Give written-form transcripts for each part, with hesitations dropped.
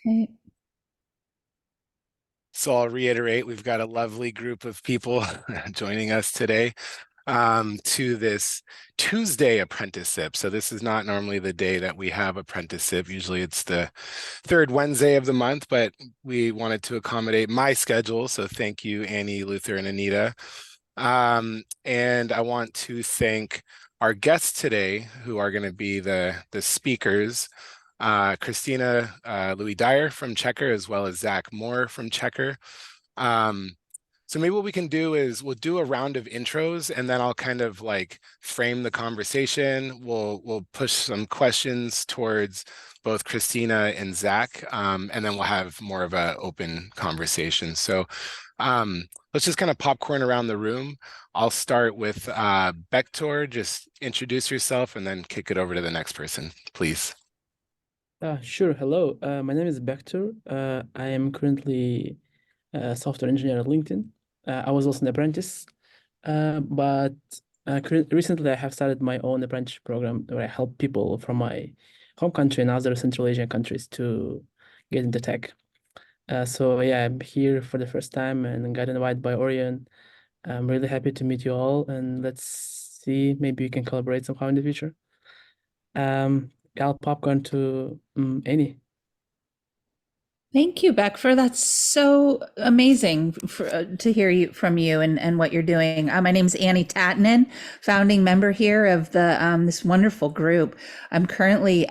Okay. So I'll reiterate, we've got a lovely group of people joining us today to this Tuesday apprenticeship. So this is not normally the day that we have apprenticeship. Usually it's the third Wednesday of the month, but we wanted to accommodate my schedule. So thank you, Annie, Luther, and Anita. And I want to thank our guests today, who are going to be the speakers. Christina Louis Dyer from Checker, as well as Zach Moore from Checker. So maybe what we can do is we'll do a round of intros, and then I'll kind of like frame the conversation. We'll push some questions towards both Christina and Zach, and then we'll have more of an open conversation. So let's just kind of popcorn around the room. I'll start with Bektor. Just introduce yourself and then kick it over to the next person, please. Sure. Hello. My name is Bektor. I am currently a software engineer at LinkedIn. I was also an apprentice, but recently I have started my own apprenticeship program where I help people from my home country and other Central Asian countries to get into tech. So yeah, I'm here for the first time and got invited by Orion. I'm really happy to meet you all, and let's see, maybe we can collaborate somehow in the future. I'll popcorn to Annie. Thank you, Beckfer. That's so amazing to hear from you and what you're doing. My name's Annie Tattinen, founding member here of the this wonderful group. I'm currently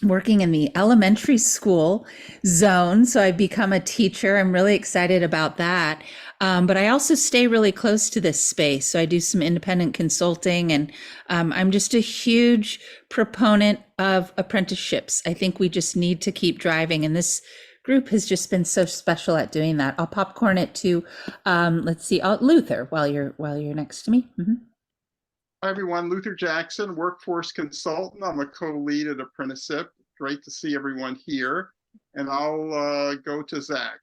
working in the elementary school zone, so I've become a teacher. I'm really excited about that. But I also stay really close to this space. So I do some independent consulting, and I'm just a huge proponent of apprenticeships. I think we just need to keep driving, and this group has just been so special at doing that. I'll popcorn it to, let's see, Luther, while you're next to me. Mm-hmm. Hi, everyone. Luther Jackson, workforce consultant. I'm a co-lead at Apprenticeship. Great to see everyone here. And I'll go to Zach.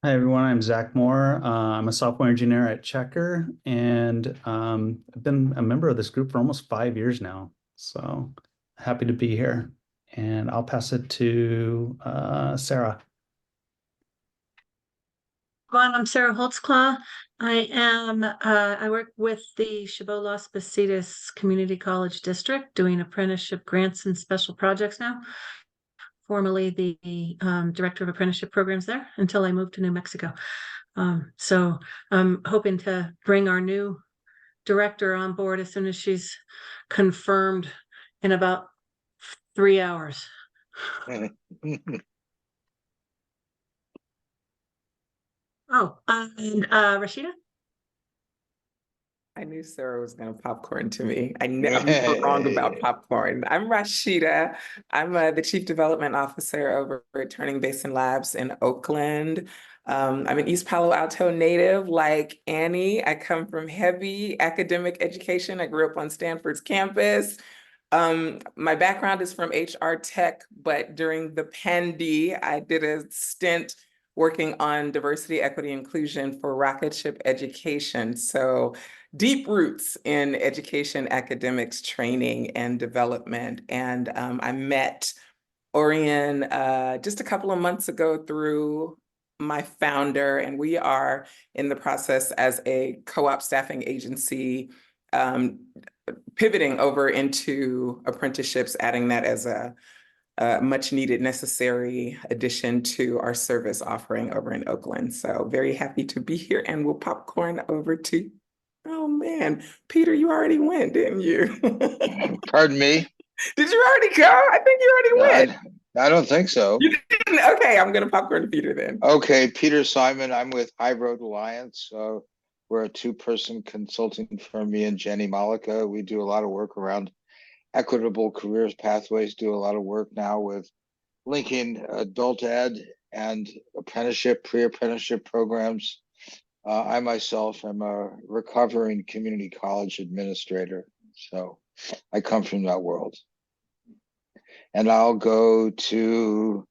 Hi, everyone. I'm Zach Moore. I'm a software engineer at Checker, and I've been a member of this group for almost 5 years now. So happy to be here. And I'll pass it to Sarah. I'm Sarah Holtzclaw. I work with the Chabot Las Positas Community College District doing apprenticeship grants and special projects now. Formerly the director of apprenticeship programs there until I moved to New Mexico. So I'm hoping to bring our new director on board as soon as she's confirmed in about 3 hours. Oh, and Rashida? I knew Sarah was going to popcorn to me. I'm never wrong about popcorn. I'm Rashida. I'm the Chief Development Officer over at Turning Basin Labs in Oakland. I'm an East Palo Alto native like Annie. I come from heavy academic education. I grew up on Stanford's campus. My background is from HR tech, but during the pandy, I did a stint working on diversity, equity, inclusion for rocket ship education. So deep roots in education, academics, training, and development. And I met Orion just a couple of months ago through my founder, and we are in the process as a co-op staffing agency pivoting over into apprenticeships, adding that as a much needed, necessary addition to our service offering over in Oakland. So very happy to be here, and we'll popcorn over to, oh man, Peter, you already went, didn't you? Pardon me? Did you already go? I think you already went. I don't think so. You didn't? Okay, I'm gonna popcorn to Peter then. Okay, Peter Simon, I'm with High Road Alliance. We're a two-person consulting firm, me and Jenny Malika. We do a lot of work around equitable careers pathways, do a lot of work now with linking adult ed and apprenticeship, pre-apprenticeship programs. I myself am a recovering community college administrator, so I come from that world. And I'll go to,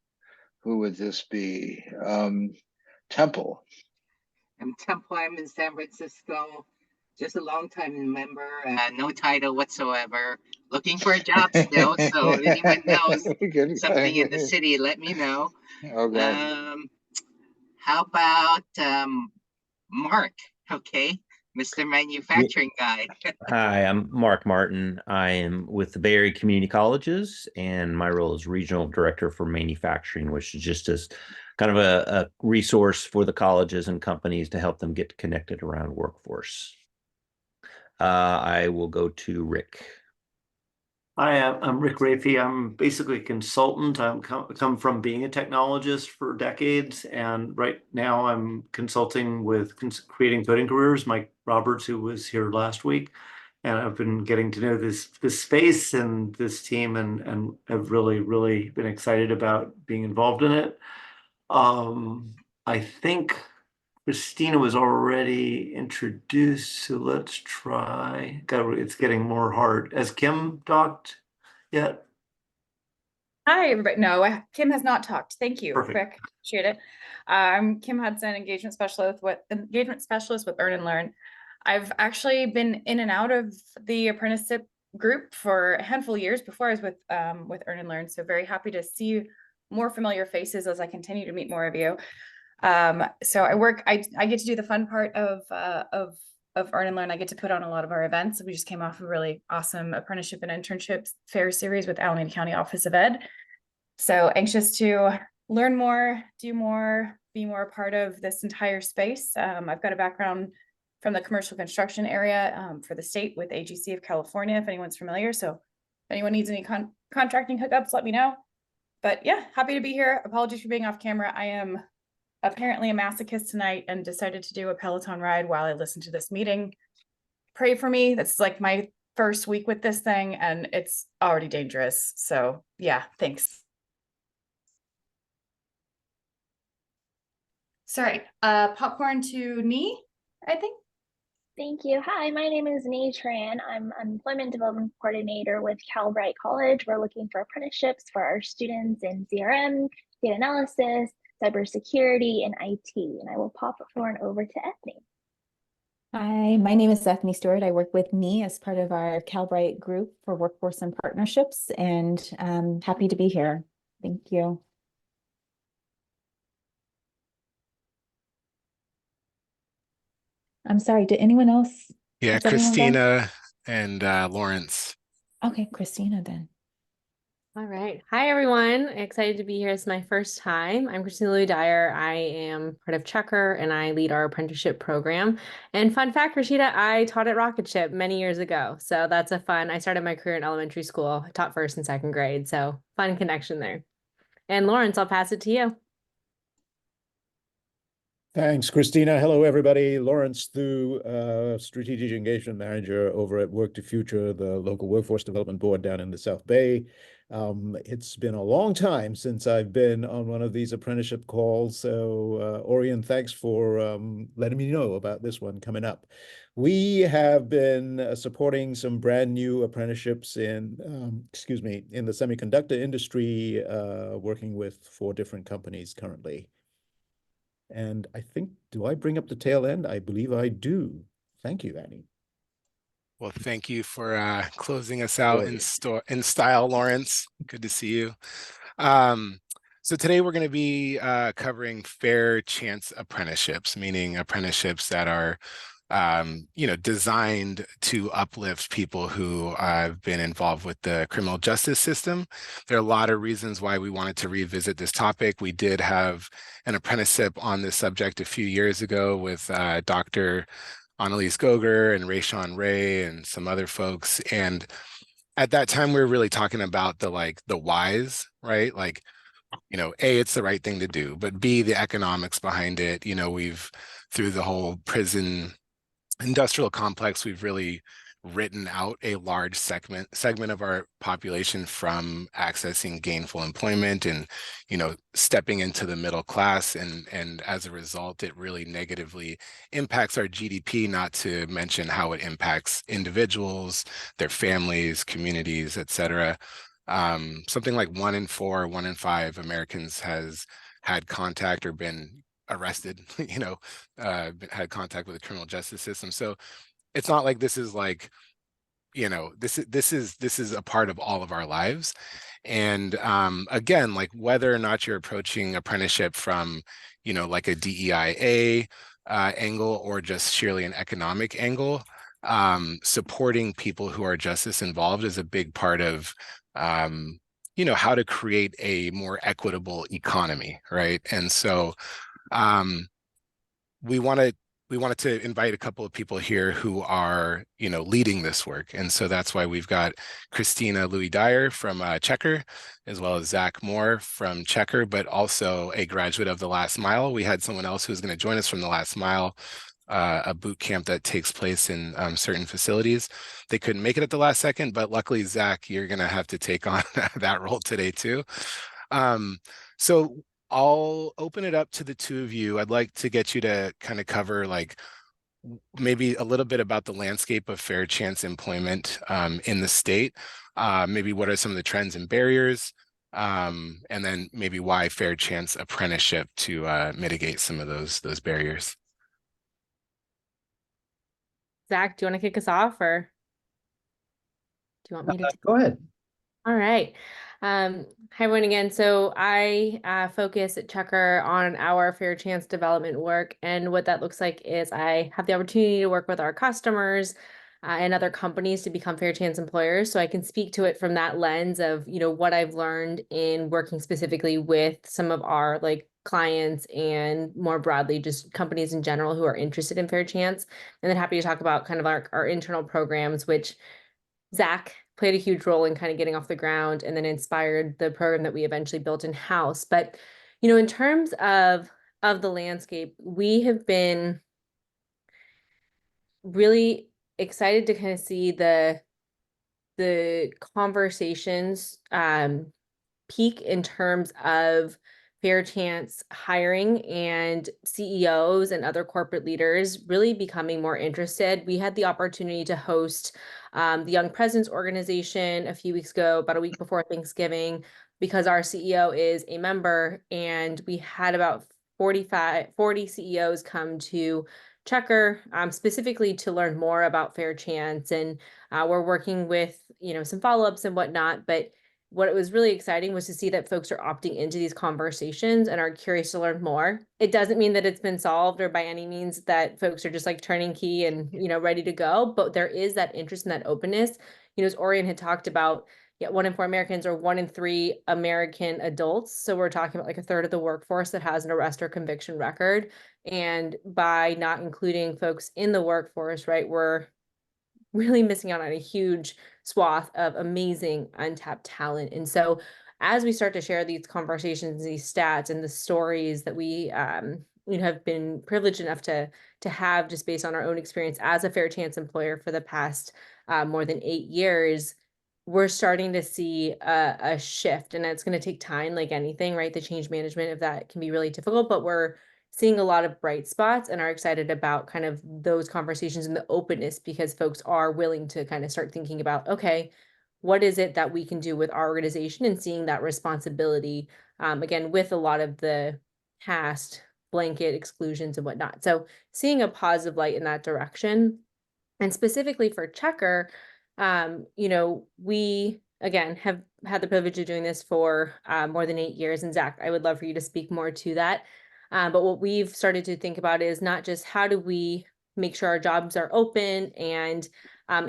who would this be? Temple. I'm Temple. I'm in San Francisco. just a long-time member, no title whatsoever. Looking for a job still, so if anyone knows Good. something in the city, let me know. Okay. How about Mark? Okay, Mr. Manufacturing Guy. Hi, I'm Mark Martin. I am with the Bay Area Community Colleges, and my role is Regional Director for Manufacturing, which is just as kind of a resource for the colleges and companies to help them get connected around workforce. I will go to Rick. Hi, I'm Rick Rafey. I'm basically a consultant. I'm come from being a technologist for decades, and right now I'm consulting with creating coding careers. Mike Roberts, who was here last week, and I've been getting to know this space and this team, and have really been excited about being involved in it. I think Christina was already introduced, so let's try. God, it's getting more hard. Has Kim talked yet? Hi, everybody. No, Kim has not talked. Thank you, Perfect. Rick. Appreciate it. I'm Kim Hudson, engagement specialist with Earn and Learn. I've actually been in and out of the apprenticeship group for a handful of years before I was with Earn and Learn. So very happy to see more familiar faces as I continue to meet more of you. So I get to do the fun part of Earn and Learn. I get to put on a lot of our events. We just came off a really awesome apprenticeship and internship fair series with Alameda County Office of Ed. So anxious to learn more, do more, be more a part of this entire space. I've got a background from the commercial construction area for the state with AGC of California, if anyone's familiar. So if anyone needs any contracting hookups, let me know. But yeah, happy to be here. Apologies for being off camera. I am apparently a masochist tonight and decided to do a Peloton ride while I listen to this meeting. Pray for me. That's like my first week with this thing and it's already dangerous. So yeah, thanks. Sorry, popcorn to Nee, I think. Thank you. Hi, my name is Nee Tran. I'm an Employment Development Coordinator with Calbright College. We're looking for apprenticeships for our students in CRM, data analysis, cybersecurity, and IT. And I will pop the floor over to Ethne. Hi, my name is Ethne Stewart. I work with Nee as part of our Calbright group for workforce and partnerships, and I'm happy to be here. Thank you. I'm sorry, did anyone else? Yeah, Christina and Lawrence. Okay, Christina then. All right. Hi, everyone. Excited to be here. It's my first time. I'm Christina Louis Dyer. I am part of Checker and I lead our apprenticeship program. And fun fact, Rashida, I taught at Rocket Ship many years ago. So that's I started my career in elementary school. I taught first and second grade. So fun connection there. And Lawrence, I'll pass it to you. Thanks, Christina. Hello, everybody. Lawrence Thu, Strategic Engagement Manager over at Work to Future, the local workforce development board down in the South Bay. It's been a long time since I've been on one of these apprenticeship calls. So, Orion, thanks for letting me know about this one coming up. We have been supporting some brand new apprenticeships in the semiconductor industry, working with 4 different companies currently. And I think, do I bring up the tail end? I believe I do. Thank you, Annie. Well, thank you for closing us out in style, Lawrence. Good to see you. So today we're going to be covering fair chance apprenticeships, meaning apprenticeships that are designed to uplift people who have been involved with the criminal justice system. There are a lot of reasons why we wanted to revisit this topic. We did have an apprenticeship on this subject a few years ago with Dr. Annalise Goger and Rayshawn Ray and some other folks. And at that time, we were really talking about the whys, right? Like, A, it's the right thing to do, but B, the economics behind it. We've, through the whole prison industrial complex, we've really written out a large segment of our population from accessing gainful employment and stepping into the middle class, and as a result it really negatively impacts our GDP, not to mention how it impacts individuals, their families, communities, etc. Something like 1 in 4, 1 in 5 Americans has had contact or been arrested, had contact with the criminal justice system. So it's not like this is like, you know, this is a part of all of our lives. And again, like whether or not you're approaching apprenticeship from, you know, like a DEIA angle or just sheerly an economic angle, supporting people who are justice involved is a big part of, you know, how to create a more equitable economy, right? And so we wanted to invite a couple of people here who are, you know, leading this work. And so that's why we've got Christina Louis Dyer from Checker, as well as Zach Moore from Checker, but also a graduate of the Last Mile. We had someone else who's going to join us from the Last Mile, a boot camp that takes place in certain facilities. They couldn't make it at the last second, but luckily, Zach, you're going to have to take on that role today too. So I'll open it up to the two of you. I'd like to get you to kind of cover like maybe a little bit about the landscape of fair chance employment in the state. Maybe what are some of the trends and barriers, and then maybe why fair chance apprenticeship to mitigate some of those barriers. Zach, do you want to kick us off, or do you want me to? Go ahead. All right. Hi, everyone again. So I focus at Checker on our fair chance development work. And what that looks like is I have the opportunity to work with our customers and other companies to become fair chance employers. So I can speak to it from that lens of, you know, what I've learned in working specifically with some of our like clients and more broadly, just companies in general who are interested in fair chance. And then happy to talk about kind of our internal programs, which Zach played a huge role in kind of getting off the ground and then inspired the program that we eventually built in-house. But, you know, in terms of the landscape, we have been really excited to kind of see the conversations peak in terms of fair chance hiring and CEOs and other corporate leaders really becoming more interested. We had the opportunity to host the Young Presidents Organization a few weeks ago, about a week before Thanksgiving, because our CEO is a member, and we had about 40 CEOs come to Checker specifically to learn more about fair chance. And we're working with, you know, some follow-ups and whatnot, but what was really exciting was to see that folks are opting into these conversations and are curious to learn more. It doesn't mean that it's been solved or by any means that folks are just like turning key and, you know, ready to go, but there is that interest and that openness. You know, as Orion had talked about, 1 in 4 Americans or 1 in 3 American adults. So we're talking about like a third of the workforce that has an arrest or conviction record. And by not including folks in the workforce, right, we're really missing out on a huge swath of amazing untapped talent. And so as we start to share these conversations, these stats and the stories that we have been privileged enough to have just based on our own experience as a fair chance employer for the past more than 8 years, we're starting to see a shift. And it's going to take time, like anything, right? The change management of that can be really difficult, but we're seeing a lot of bright spots and are excited about kind of those conversations and the openness, because folks are willing to kind of start thinking about, okay, what is it that we can do with our organization, and seeing that responsibility, again, with a lot of the past blanket exclusions and whatnot. So seeing a positive light in that direction. And specifically for Checker, you know, we again have had the privilege of doing this for more than 8 years. And Zach, I would love for you to speak more to that. But what we've started to think about is not just how do we make sure our jobs are open and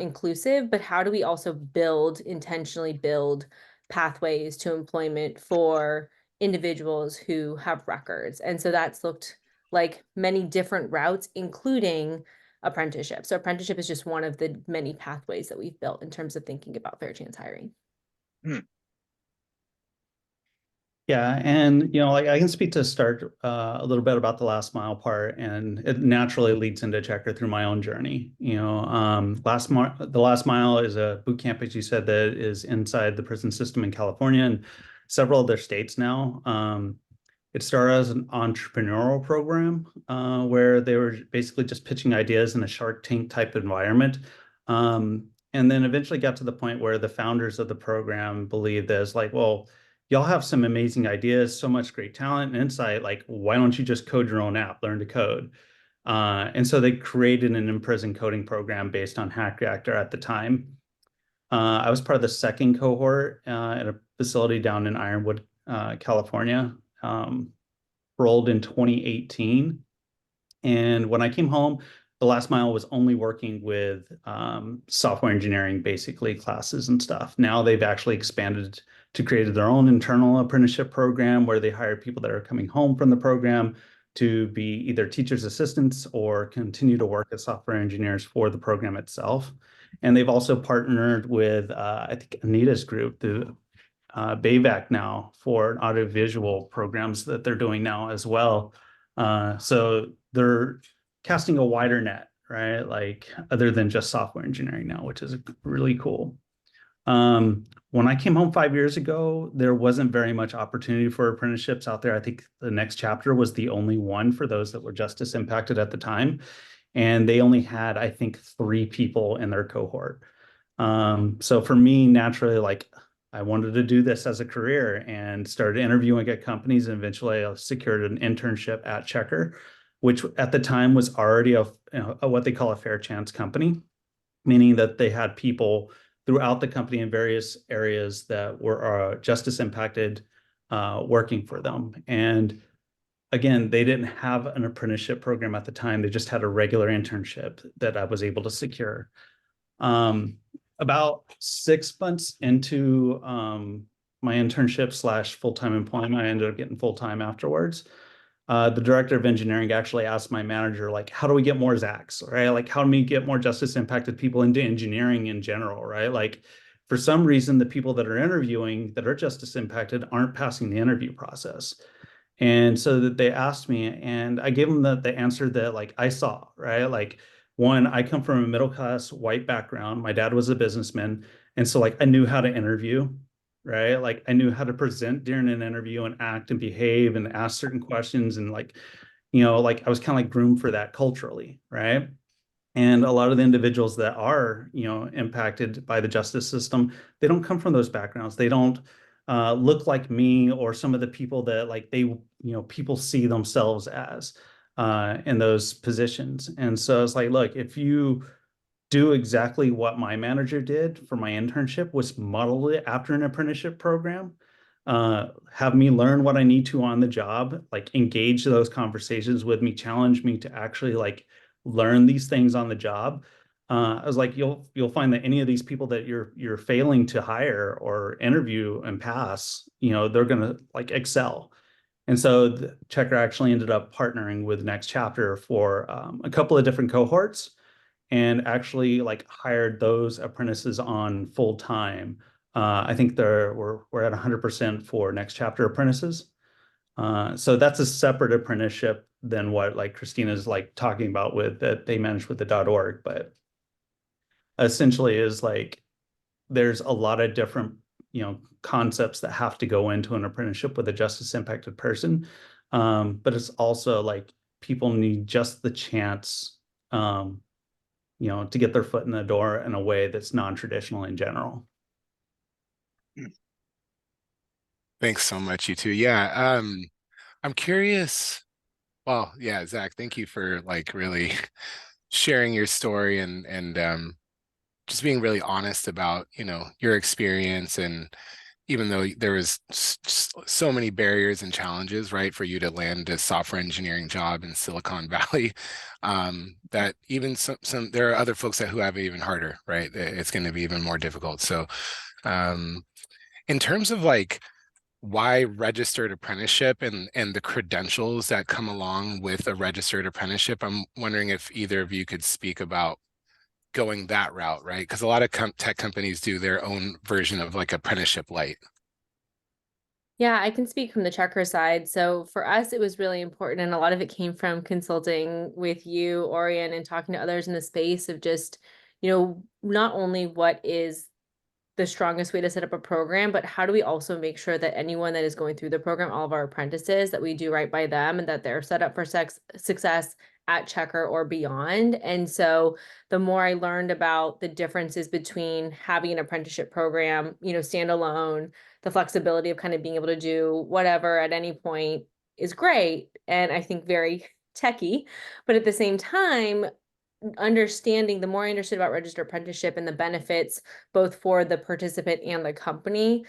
inclusive, but how do we also intentionally build pathways to employment for individuals who have records. And so that's looked like many different routes, including apprenticeship. So apprenticeship is just one of the many pathways that we've built in terms of thinking about fair chance hiring. Yeah, and you know, like I can speak to start a little bit about the last mile part, and it naturally leads into Checker through my own journey. You know, the last mile is a boot camp, as you said, that is inside the prison system in California and several other states now. It started as an entrepreneurial program where they were basically just pitching ideas in a Shark Tank type environment. And then eventually got to the point where the founders of the program believed there's like, well, y'all have some amazing ideas, so much great talent and insight. Like, why don't you just code your own app, learn to code? And so they created an in-prison coding program based on Hack Reactor at the time. I was part of the second cohort at a facility down in Ironwood, California, rolled in 2018. And when I came home, the last mile was only working with software engineering, basically classes and stuff. Now they've actually expanded to create their own internal apprenticeship program where they hire people that are coming home from the program to be either teachers' assistants or continue to work as software engineers for the program itself. And they've also partnered with, I think, Anita's group, the BAVAC now, for audiovisual programs that they're doing now as well. So they're casting a wider net, right? Like other than just software engineering now, which is really cool. When I came home 5 years ago, there wasn't very much opportunity for apprenticeships out there. I think the next chapter was the only one for those that were justice impacted at the time. And they only had, I think, 3 people in their cohort. So for me, naturally, like I wanted to do this as a career and started interviewing at companies, and eventually I secured an internship at Checker, which at the time was already a what they call a fair chance company, meaning that they had people throughout the company in various areas that were justice impacted working for them. And again, they didn't have an apprenticeship program at the time. They just had a regular internship that I was able to secure. About 6 months into my internship / full-time employment, I ended up getting full-time afterwards. The director of engineering actually asked my manager, like, how do we get more Zachs, right? Like, how do we get more justice impacted people into engineering in general, right? Like, for some reason, the people that are interviewing that are justice impacted aren't passing the interview process. And so that they asked me, and I gave them the answer that like I saw, right? Like, one, I come from a middle class white background. My dad was a businessman. And so like I knew how to interview, right? Like I knew how to present during an interview and act and behave and ask certain questions. And like, like I was kind of like groomed for that culturally, right? And a lot of the individuals that are, impacted by the justice system, they don't come from those backgrounds. They don't look like me or some of the people that like people see themselves as in those positions. And so it's like, look, if you do exactly what my manager did for my internship, was model it after an apprenticeship program, have me learn what I need to on the job, like engage those conversations with me, challenge me to actually like learn these things on the job. I was like, you'll find that any of these people that you're failing to hire or interview and pass, they're gonna like excel. And so the Checker actually ended up partnering with Next Chapter for a couple of different cohorts, and actually like hired those apprentices on full time. I think we're at 100% for Next Chapter apprentices. So that's a separate apprenticeship than what like Christina's like talking about with that they manage with the .org, but essentially is like there's a lot of different concepts that have to go into an apprenticeship with a justice impacted person, but it's also like people need just the chance to get their foot in the door in a way that's non-traditional in general. Thanks so much, you two. Yeah, I'm curious. Well, yeah, Zach, thank you for like really sharing your story and just being really honest about, your experience. And even though there was so many barriers and challenges, right, for you to land a software engineering job in Silicon Valley, that even some there are other folks who have it even harder, right? It's going to be even more difficult. So in terms of like why registered apprenticeship and the credentials that come along with a registered apprenticeship, I'm wondering if either of you could speak about going that route, right? Because a lot of tech companies do their own version of like apprenticeship light. Yeah, I can speak from the Checker side. So for us, it was really important, and a lot of it came from consulting with you, Orion, and talking to others in the space of just, not only what is the strongest way to set up a program, but how do we also make sure that anyone that is going through the program, all of our apprentices, that we do right by them and that they're set up for success at Checker or beyond. And so the more I learned about the differences between having an apprenticeship program, standalone, the flexibility of kind of being able to do whatever at any point is great. And I think very techie, but at the same time, understanding, the more I understood about registered apprenticeship and the benefits both for the participant and the company,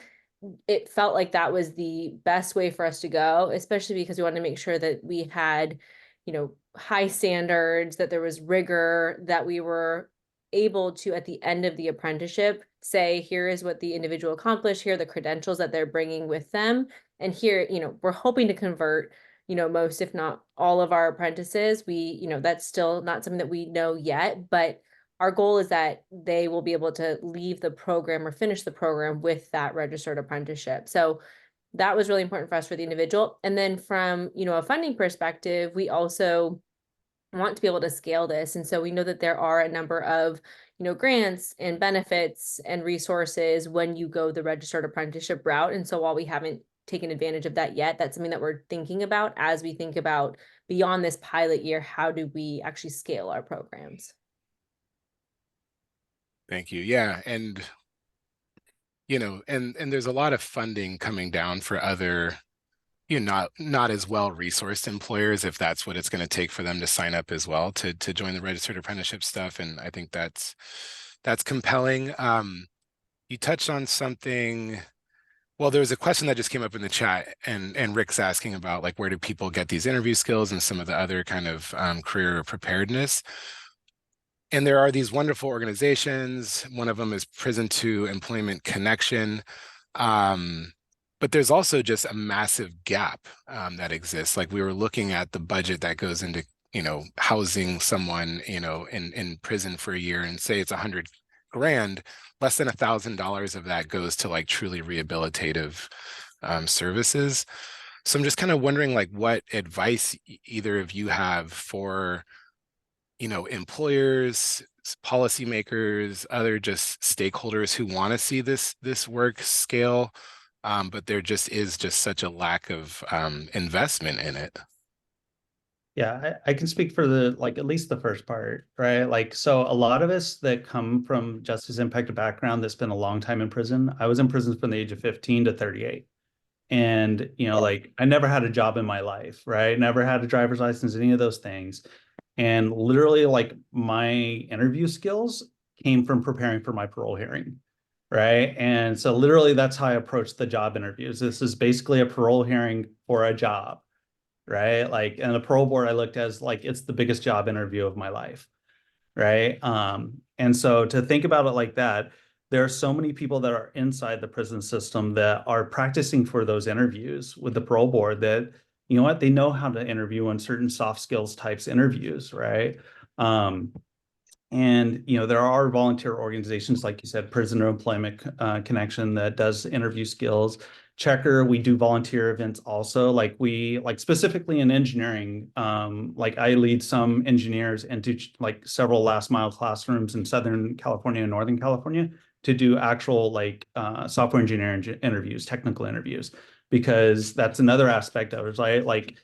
it felt like that was the best way for us to go, especially because we wanted to make sure that we had, you know, high standards, that there was rigor, that we were able to, at the end of the apprenticeship, say, here is what the individual accomplished, here are the credentials that they're bringing with them. And here, you know, we're hoping to convert, you know, most, if not all of our apprentices. We, you know, that's still not something that we know yet, but our goal is that they will be able to leave the program or finish the program with that registered apprenticeship. So that was really important for us, for the individual. And then from, you know, a funding perspective, we also want to be able to scale this. And so we know that there are a number of, you know, grants and benefits and resources when you go the registered apprenticeship route. And so while we haven't taken advantage of that yet, that's something that we're thinking about as we think about beyond this pilot year, how do we actually scale our programs? Thank you. Yeah. And, you know, and there's a lot of funding coming down for other, you know, not as well resourced employers, if that's what it's going to take for them to sign up as well to join the registered apprenticeship stuff. And I think that's compelling. You touched on something. Well, there was a question that just came up in the chat, and Rick's asking about, like, where do people get these interview skills and some of the other kind of career preparedness. And there are these wonderful organizations. One of them is Prison to Employment Connection. But there's also just a massive gap that exists. Like, we were looking at the budget that goes into, you know, housing someone, you know, in prison for a year, and say it's $100 grand, less than $1,000 of that goes to like truly rehabilitative services. So I'm just kind of wondering, like, what advice either of you have for, you know, employers, policymakers, other just stakeholders who want to see this work scale, but there just is just such a lack of investment in it. Yeah, I can speak for the, like, at least the first part, right? Like, so a lot of us that come from justice impacted background that spent a long time in prison. I was in prison from the age of 15 to 38. And, you know, like, I never had a job in my life, right? Never had a driver's license, any of those things. And literally, like, my interview skills came from preparing for my parole hearing, right? And so literally that's how I approached the job interviews. This is basically a parole hearing for a job, right? Like, and the parole board I looked as like, it's the biggest job interview of my life, right? And so to think about it like that, there are so many people that are inside the prison system that are practicing for those interviews with the parole board that, you know what, they know how to interview on certain soft skills types interviews, right? And, you know, there are volunteer organizations, like you said, Prisoner Employment Connection, that does interview skills. Checker, we do volunteer events also. Like, we, like, specifically in engineering, like, I lead some engineers into like several last mile classrooms in Southern California and Northern California to do actual, like, software engineering interviews, technical interviews, because that's another aspect of it, right? Like,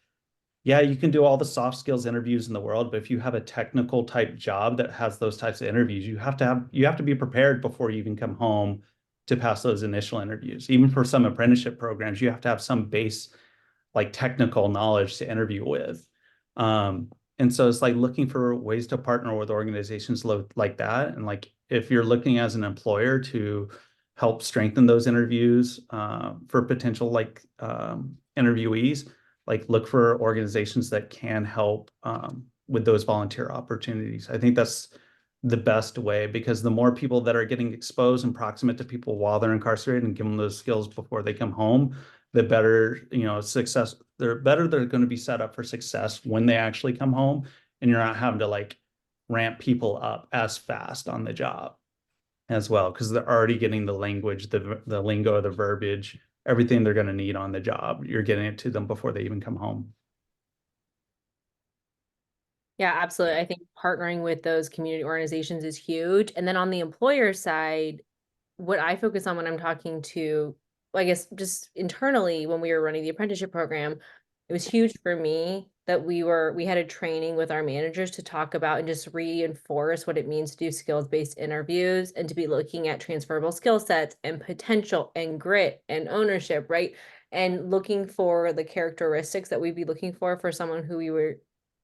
yeah, you can do all the soft skills interviews in the world, but if you have a technical type job that has those types of interviews, you have to be prepared before you even come home to pass those initial interviews. Even for some apprenticeship programs, you have to have some base, like, technical knowledge to interview with. And so it's like looking for ways to partner with organizations like that. And, like, if you're looking as an employer to help strengthen those interviews for potential, like, interviewees, like, look for organizations that can help with those volunteer opportunities. I think that's the best way, because the more people that are getting exposed and proximate to people while they're incarcerated and give them those skills before they come home, the better, you know, success, they're going to be set up for success when they actually come home, and you're not having to, like, ramp people up as fast on the job as well, because they're already getting the language, the lingo, the verbiage, everything they're going to need on the job. You're getting it to them before they even come home. Yeah, absolutely. I think partnering with those community organizations is huge. And then on the employer side, what I focus on when I'm talking to, I guess, just internally when we were running the apprenticeship program, it was huge for me that we had a training with our managers to talk about and just reinforce what it means to do skills-based interviews and to be looking at transferable skill sets and potential and grit and ownership, right? And looking for the characteristics that we'd be looking for someone who we were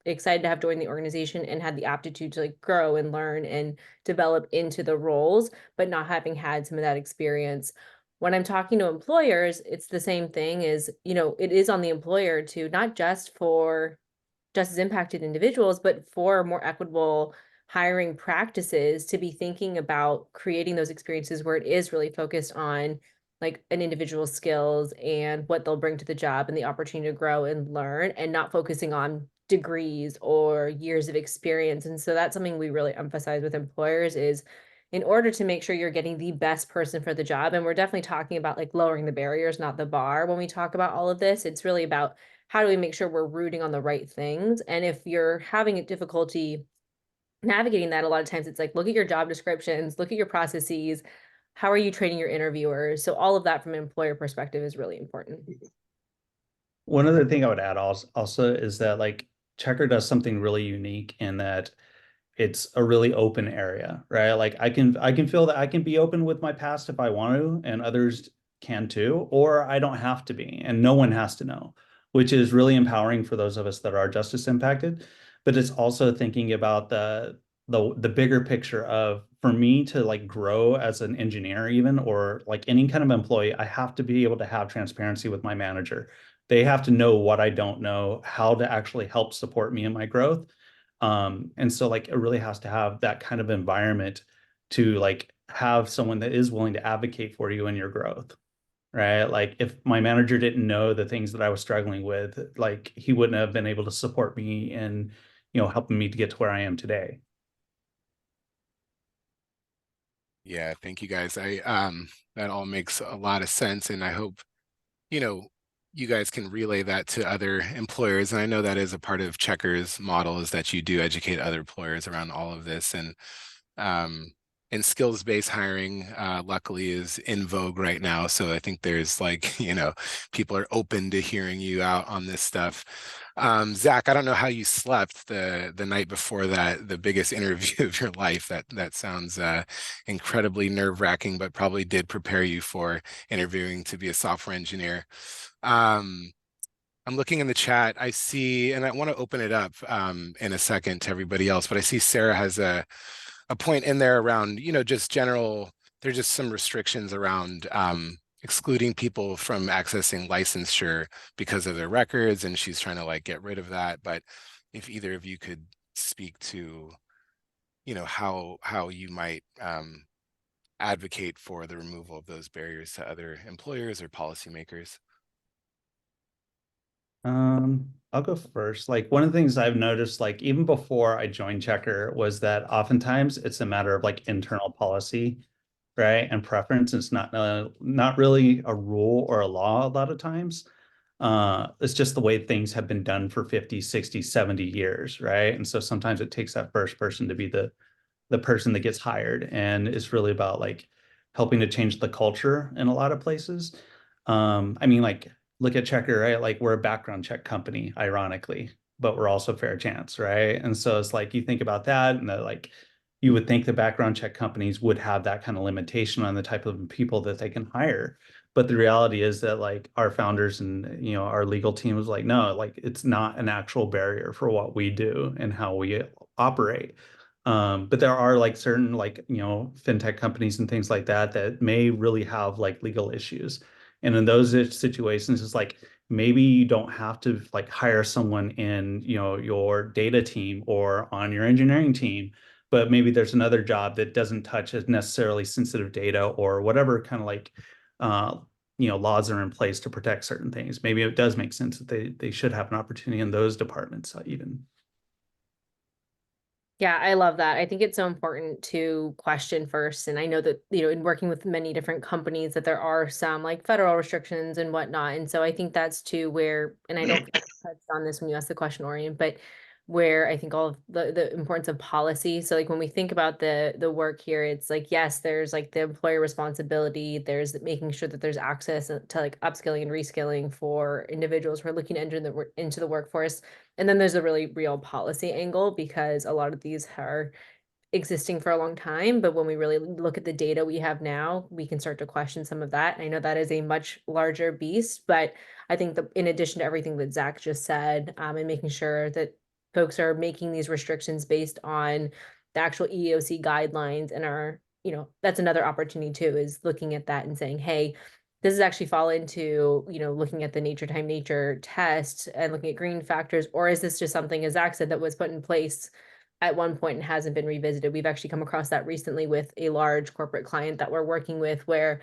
excited to have joined the organization and had the aptitude to like grow and learn and develop into the roles, but not having had some of that experience. When I'm talking to employers, it's the same thing is, you know, it is on the employer to not just for justice impacted individuals, but for more equitable hiring practices to be thinking about creating those experiences where it is really focused on like an individual's skills and what they'll bring to the job and the opportunity to grow and learn, and not focusing on degrees or years of experience. And so that's something we really emphasize with employers is in order to make sure you're getting the best person for the job. And we're definitely talking about like lowering the barriers, not the bar. When we talk about all of this, it's really about how do we make sure we're rooting on the right things? And if you're having a difficulty navigating that, a lot of times it's like, look at your job descriptions, look at your processes. How are you training your interviewers? So all of that from an employer perspective is really important. One other thing I would add also is that like Checker does something really unique in that it's a really open area, right? Like I can feel that I can be open with my past if I want to, and others can too, or I don't have to be, and no one has to know, which is really empowering for those of us that are justice impacted. But it's also thinking about the bigger picture of, for me to like grow as an engineer even, or like any kind of employee, I have to be able to have transparency with my manager. They have to know what I don't know, how to actually help support me in my growth. And so like it really has to have that kind of environment to like have someone that is willing to advocate for you in your growth, right? Like if my manager didn't know the things that I was struggling with, like he wouldn't have been able to support me in, helping me to get to where I am today. Yeah, thank you guys. That all makes a lot of sense, and I hope, you guys can relay that to other employers. And I know that is a part of Checker's model, is that you do educate other employers around all of this. And skills-based hiring, luckily, is in vogue right now. So I think there's like, people are open to hearing you out on this stuff. Zach, I don't know how you slept the night before the biggest interview of your life. That sounds incredibly nerve-wracking, but probably did prepare you for interviewing to be a software engineer. I'm looking in the chat. I see, and I want to open it up in a second to everybody else, but I see Sarah has a point in there around, just general, there's just some restrictions around excluding people from accessing licensure because of their records, and she's trying to like get rid of that. But if either of you could speak to, how you might advocate for the removal of those barriers to other employers or policymakers. I'll go first. Like one of the things I've noticed, like even before I joined Checker, was that oftentimes it's a matter of like internal policy, right? And preference. It's not really a rule or a law a lot of times. It's just the way things have been done for 50, 60, 70 years, right? And so sometimes it takes that first person to be the person that gets hired, and it's really about like helping to change the culture in a lot of places. I mean, like look at Checker, right? Like we're a background check company, ironically, but we're also fair chance, right? And so it's like you think about that, and that like you would think the background check companies would have that kind of limitation on the type of people that they can hire. But the reality is that like our founders and our legal team was like, no, like it's not an actual barrier for what we do and how we operate. But there are like certain like fintech companies and things like that that may really have like legal issues. And in those situations, it's like maybe you don't have to like hire someone in your data team or on your engineering team, but maybe there's another job that doesn't touch as necessarily sensitive data or whatever kind of like laws are in place to protect certain things. Maybe it does make sense that they should have an opportunity in those departments even. Yeah, I love that. I think it's so important to question first. And I know that, in working with many different companies, that there are some like federal restrictions and whatnot. And so I think that's too where, and I don't think I touched on this when you asked the question, Orion, but where I think all of the importance of policy. So like when we think about the work here, it's like, yes, there's like the employer responsibility, there's making sure that there's access to like upskilling and reskilling for individuals who are looking to enter into the workforce. And then there's a really real policy angle, because a lot of these are existing for a long time. But when we really look at the data we have now, we can start to question some of that. And I know that is a much larger beast, but I think in addition to everything that Zach just said, and making sure that folks are making these restrictions based on the actual EEOC guidelines and are, you know, that's another opportunity too, is looking at that and saying, hey, this is actually fall into, you know, looking at the nature time nature test and looking at green factors, or is this just something, as Zach said, that was put in place at one point and hasn't been revisited? We've actually come across that recently with a large corporate client that we're working with, where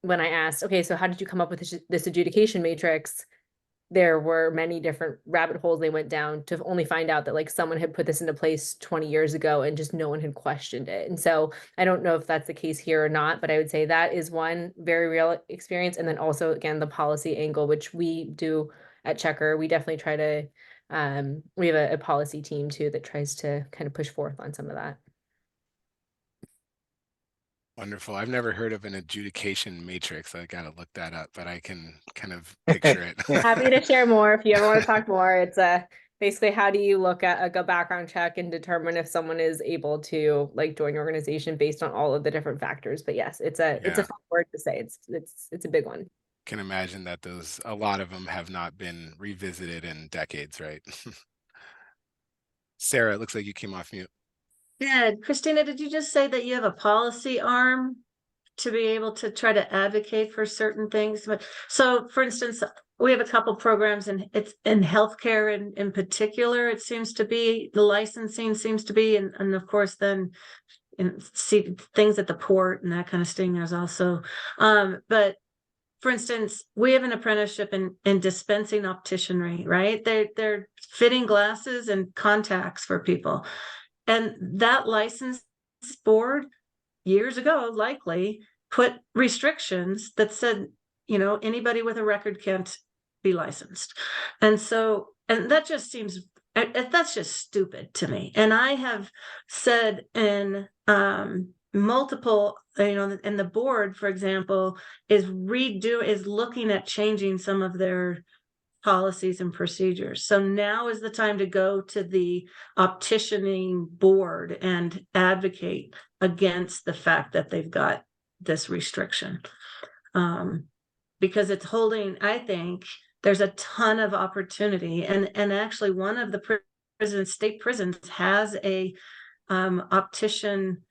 when I asked, okay, so how did you come up with this adjudication matrix? There were many different rabbit holes they went down to only find out that like someone had put this into place 20 years ago and just no one had questioned it. And so I don't know if that's the case here or not, but I would say that is one very real experience. And then also, again, the policy angle, which we do at Checker, we definitely try to, we have a policy team too that tries to kind of push forth on some of that. Wonderful. I've never heard of an adjudication matrix. I got to look that up, but I can kind of picture it. Happy to share more if you ever want to talk more. It's basically, how do you look at a background check and determine if someone is able to like join your organization based on all of the different factors? But yes, it's a fun word to say. It's a big one. Can imagine that a lot of them have not been revisited in decades, right? Sarah, it looks like you came off mute. Yeah, Christina, did you just say that you have a policy arm to be able to try to advocate for certain things? So, for instance, we have a couple programs, and it's in healthcare in particular. It seems to be the licensing seems to be, and of course, then see things at the port and that kind of thing. There's also, but for instance, we have an apprenticeship in dispensing opticianry, right? They're fitting glasses and contacts for people. And that license board years ago likely put restrictions that said, you know, anybody with a record can't be licensed. And so, and that just seems, that's just stupid to me. And I have said in multiple, you know, and the board, for example, is looking at changing some of their policies and procedures. So now is the time to go to the opticianing board and advocate against the fact that they've got this restriction. Because it's holding, I think there's a ton of opportunity, and actually one of the state prisons has a optician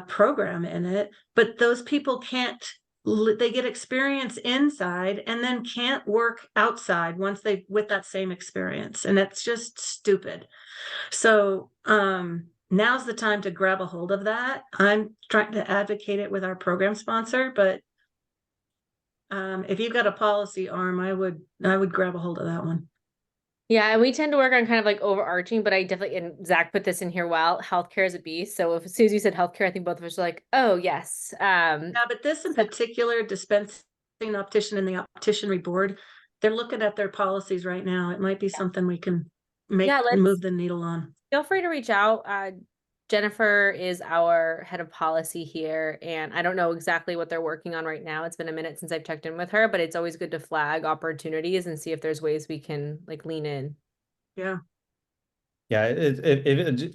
program in it, but those people can't, they get experience inside and then can't work outside once they with that same experience, and it's just stupid. So now's the time to grab a hold of that. I'm trying to advocate it with our program sponsor, but if you've got a policy arm, I would grab a hold of that one. Yeah, and we tend to work on kind of like overarching, but I definitely, and Zach put this in here well, healthcare is a beast. So as soon as you said healthcare, I think both of us are like, oh yes. Yeah, but this in particular, dispensing optician and the opticianry board, they're looking at their policies right now. It might be something we can move the needle on. Feel free to reach out. Jennifer is our head of policy here, and I don't know exactly what they're working on right now. It's been a minute since I've checked in with her, but it's always good to flag opportunities and see if there's ways we can like lean in. Yeah. Yeah,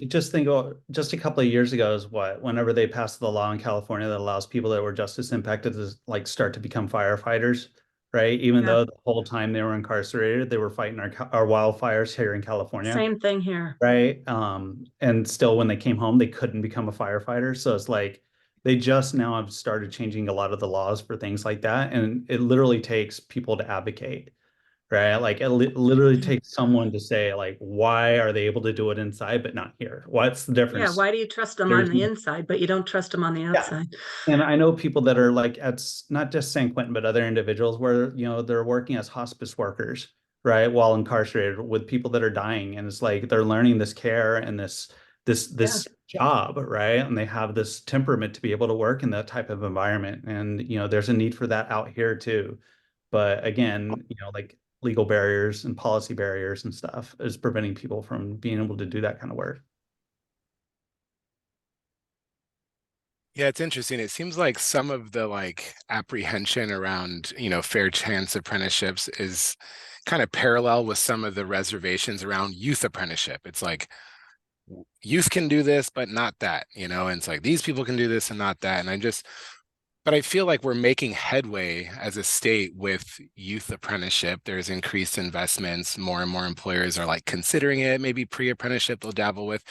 just think, just a couple of years ago is whenever they passed the law in California that allows people that were justice impacted to like start to become firefighters, right? Even though the whole time they were incarcerated, they were fighting our wildfires here in California. Same thing here. Right. And still when they came home, they couldn't become a firefighter. So it's like they just now have started changing a lot of the laws for things like that. And it literally takes people to advocate, right? Like it literally takes someone to say, like, why are they able to do it inside but not here? What's the difference? Yeah, why do you trust them on the inside, but you don't trust them on the outside? And I know people that are like, it's not just San Quentin, but other individuals where, you know, they're working as hospice workers, right, while incarcerated with people that are dying. And it's like they're learning this care and this job, right? And they have this temperament to be able to work in that type of environment. And, you know, there's a need for that out here too. But again, you know, like legal barriers and policy barriers and stuff is preventing people from being able to do that kind of work. Yeah, it's interesting. It seems like some of the like apprehension around, you know, fair chance apprenticeships is kind of parallel with some of the reservations around youth apprenticeship. It's like youth can do this, but not that, you know, and it's like these people can do this and not that. And I just But I feel like we're making headway as a state with youth apprenticeship. There's increased investments. More and more employers are like considering it. Maybe pre-apprenticeship they'll dabble with.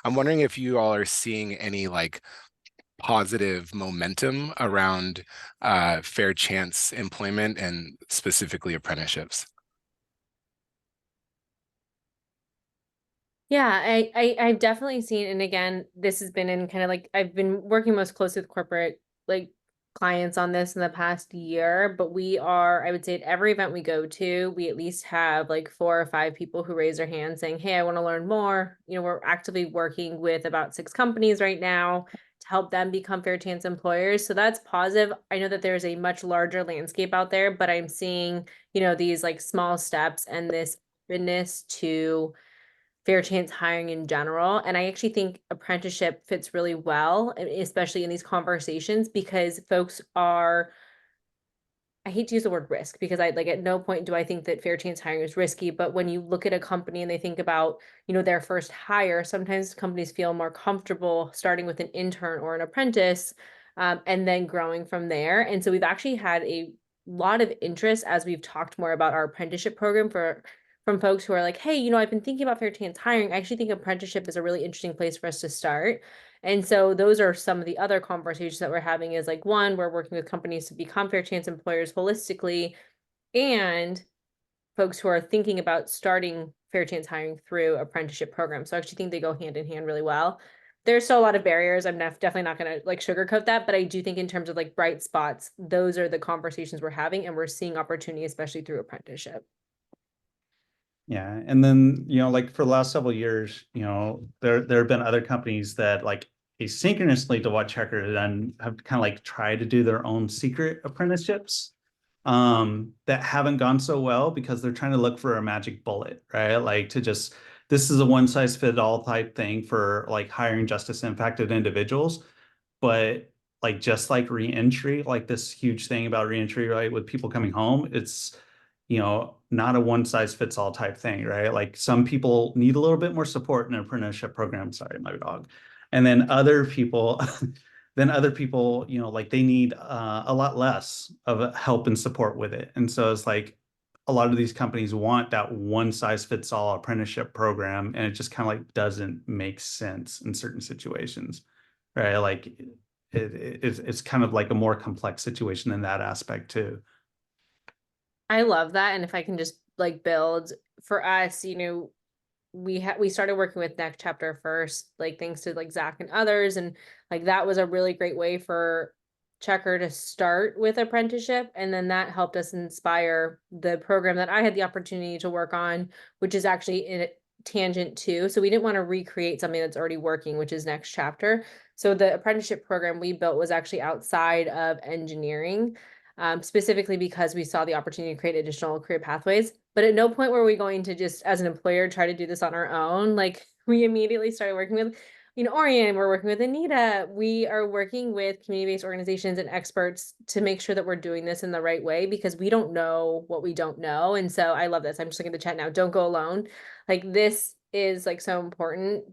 I'm wondering if you all are seeing any like positive momentum around fair chance employment and specifically apprenticeships. Yeah, I've definitely seen, and again, this has been in kind of like I've been working most closely with corporate like clients on this in the past year, but we are, I would say at every event we go to, we at least have like 4 or 5 people who raise their hand saying, hey, I want to learn more. You know, we're actively working with about 6 companies right now to help them become fair chance employers. So that's positive. I know that there's a much larger landscape out there, but I'm seeing, you know, these like small steps and this openness to fair chance hiring in general. And I actually think apprenticeship fits really well, especially in these conversations, because folks are, I hate to use the word risk because I like at no point do I think that fair chance hiring is risky, but when you look at a company and they think about, you know, their first hire, sometimes companies feel more comfortable starting with an intern or an apprentice, and then growing from there. And so we've actually had a lot of interest as we've talked more about our apprenticeship program from folks who are like, hey, you know, I've been thinking about fair chance hiring. I actually think apprenticeship is a really interesting place for us to start. And so those are some of the other conversations that we're having is like, one, we're working with companies to become fair chance employers holistically, and folks who are thinking about starting fair chance hiring through apprenticeship programs. So I actually think they go hand in hand really well. There's still a lot of barriers. I'm definitely not going to like sugarcoat that, but I do think in terms of like bright spots, those are the conversations we're having, and we're seeing opportunity, especially through apprenticeship. Yeah, and then, you know, like for the last several years, you know, there have been other companies that like asynchronously to what Checker have kind of like tried to do their own secret apprenticeships that haven't gone so well because they're trying to look for a magic bullet, right? Like to just, this is a one size fit all type thing for like hiring justice impacted individuals. But like just like reentry, like this huge thing about reentry, right? With people coming home, it's, you know, not a one size fits all type thing, right? Like some people need a little bit more support in an apprenticeship program. Sorry, my dog. And then other people, you know, like they need a lot less of help and support with it. And so it's like a lot of these companies want that one size fits all apprenticeship program, and it just kind of like doesn't make sense in certain situations, right? Like it's kind of like a more complex situation in that aspect too. I love that. And if I can just like build for us, you know, we started working with Next Chapter first, like thanks to like Zach and others. And like that was a really great way for Checker to start with apprenticeship. And then that helped us inspire the program that I had the opportunity to work on, which is actually in a tangent too. So we didn't want to recreate something that's already working, which is Next Chapter. So the apprenticeship program we built was actually outside of engineering. Specifically because we saw the opportunity to create additional career pathways. But at no point were we going to just, as an employer, try to do this on our own. Like we immediately started working with, you know, Orion, we're working with Anita. We are working with community-based organizations and experts to make sure that we're doing this in the right way, because we don't know what we don't know. And so I love this. I'm just looking at the chat now. Don't go alone. Like this is like so important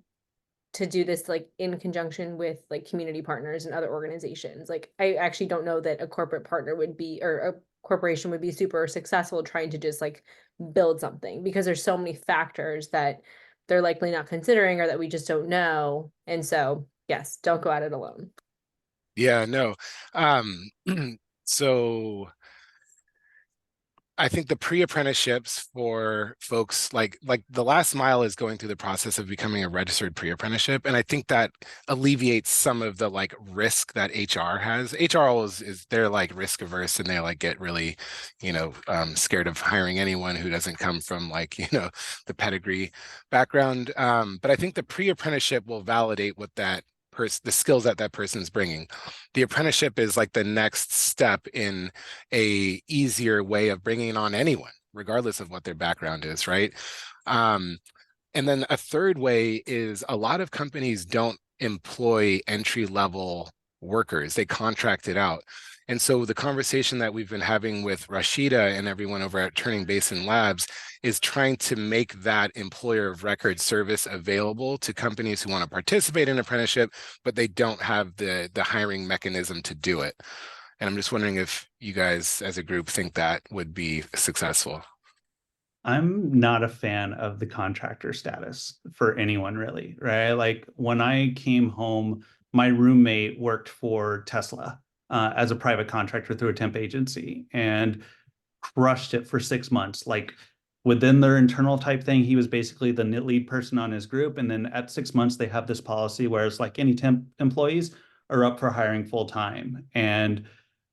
to do this like in conjunction with like community partners and other organizations. Like I actually don't know that a corporate partner would be, or a corporation would be super successful trying to just like build something, because there's so many factors that they're likely not considering or that we just don't know. And so yes, don't go at it alone. Yeah, no. So I think the pre-apprenticeships for folks like the last mile is going through the process of becoming a registered pre-apprenticeship. And I think that alleviates some of the like risk that HR has. HR is they're like risk averse, and they like get really, you know, scared of hiring anyone who doesn't come from like, you know, the pedigree background. But I think the pre-apprenticeship will validate what that the skills that person's bringing. The apprenticeship is like the next step in a easier way of bringing on anyone, regardless of what their background is, right? And then a third way is a lot of companies don't employ entry-level workers. They contract it out. And so the conversation that we've been having with Rashida and everyone over at Turning Basin Labs is trying to make that employer of record service available to companies who want to participate in apprenticeship, but they don't have the hiring mechanism to do it. And I'm just wondering if you guys as a group think that would be successful. I'm not a fan of the contractor status for anyone really, right? Like when I came home, my roommate worked for Tesla as a private contractor through a temp agency and crushed it for 6 months. Like within their internal type thing, he was basically the lead person on his group. And then at 6 months, they have this policy where it's like any temp employees are up for hiring full time. And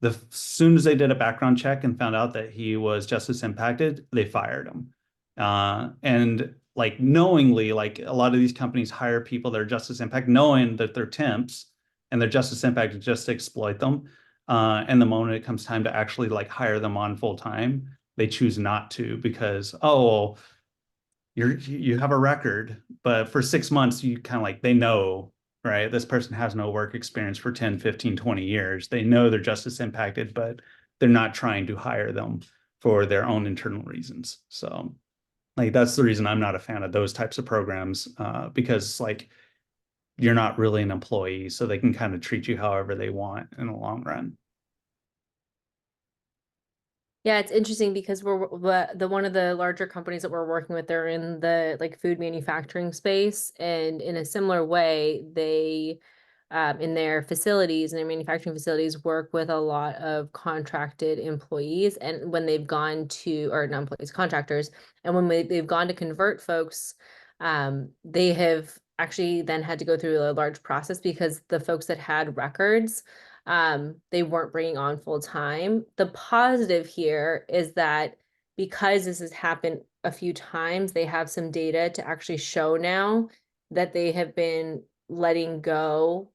as soon as they did a background check and found out that he was justice impacted, they fired him. And like knowingly, like a lot of these companies hire people that are justice impact, knowing that they're temps and their justice impact is just to exploit them. And the moment it comes time to actually like hire them on full time, they choose not to because, oh, well, you have a record, but for 6 months, you kind of like, they know, right? This person has no work experience for 10, 15, 20 years. They know they're justice impacted, but they're not trying to hire them for their own internal reasons. So like, that's the reason I'm not a fan of those types of programs, because like, you're not really an employee, so they can kind of treat you however they want in the long run. Yeah, it's interesting because we're the one of the larger companies that we're working with, they're in the like food manufacturing space, and in a similar way, they in their facilities and their manufacturing facilities work with a lot of contracted employees, and when they've gone to, or not employees, contractors, and when they've gone to convert folks, they have actually then had to go through a large process because the folks that had records, they weren't bringing on full time. The positive here is that because this has happened a few times, they have some data to actually show now that they have been letting go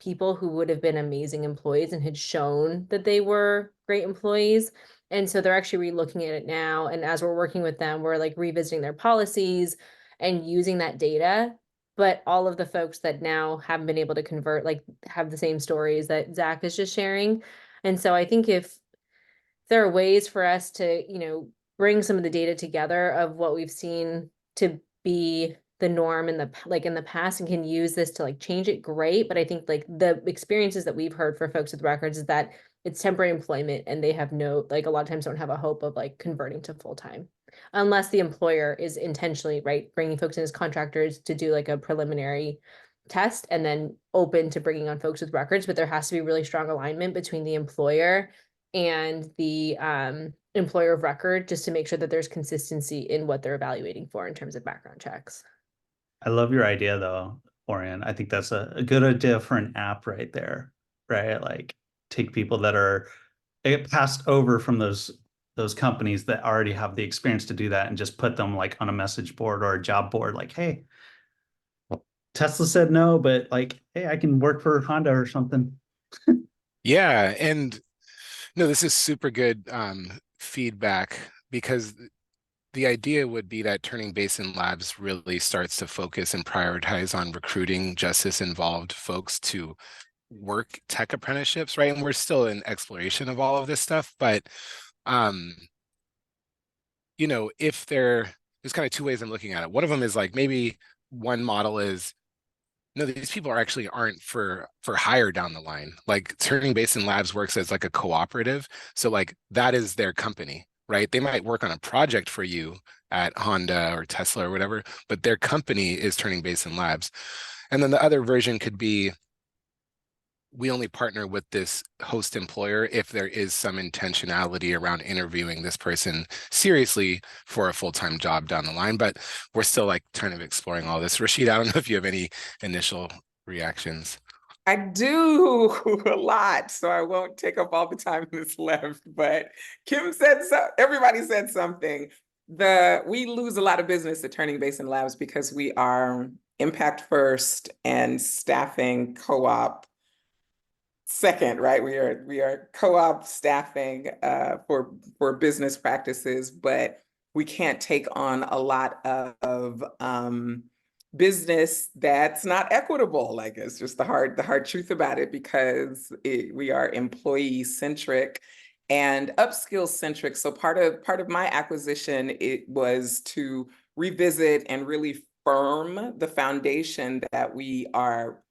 people who would have been amazing employees and had shown that they were great employees. And so they're actually re-looking at it now. And as we're working with them, we're like revisiting their policies and using that data. But all of the folks that now haven't been able to convert, like, have the same stories that Zach is just sharing. And so I think if there are ways for us to, bring some of the data together of what we've seen to be the norm in the past, and can use this to like change it, great. But I think like the experiences that we've heard for folks with records is that it's temporary employment and they have no, like, a lot of times don't have a hope of like converting to full time unless the employer is intentionally, right, bringing folks in as contractors to do like a preliminary test and then open to bringing on folks with records. But there has to be really strong alignment between the employer and the employer of record, just to make sure that there's consistency in what they're evaluating for in terms of background checks. I love your idea though, Orion. I think that's a good idea for an app right there, right? Like take people that are passed over from those companies that already have the experience to do that and just put them like on a message board or a job board, like, hey, Tesla said no, but like, hey, I can work for Honda or something. Yeah, and no, this is super good feedback, because the idea would be that Turning Basin Labs really starts to focus and prioritize on recruiting justice-involved folks to work tech apprenticeships, right? And we're still in exploration of all of this stuff, but if there's kind of two ways I'm looking at it. One of them is like, maybe one model is, no, these people aren't for hire down the line. Like Turning Basin Labs works as like a cooperative, so like that is their company, right? They might work on a project for you at Honda or Tesla or whatever, but their company is Turning Basin Labs. And then the other version could be, we only partner with this host employer if there is some intentionality around interviewing this person seriously for a full-time job down the line. But we're still like kind of exploring all this. Rashid, I don't know if you have any initial reactions. I do a lot, so I won't take up all the time that's left. But Kim said so. Everybody said something. We lose a lot of business at Turning Basin Labs because we are impact first and staffing co-op second, right? We are co-op staffing for business practices, but we can't take on a lot of business that's not equitable. Like, it's just the hard truth about it, because we are employee centric and upskill centric. So part of my acquisition, it was to revisit and really firm the foundation that we are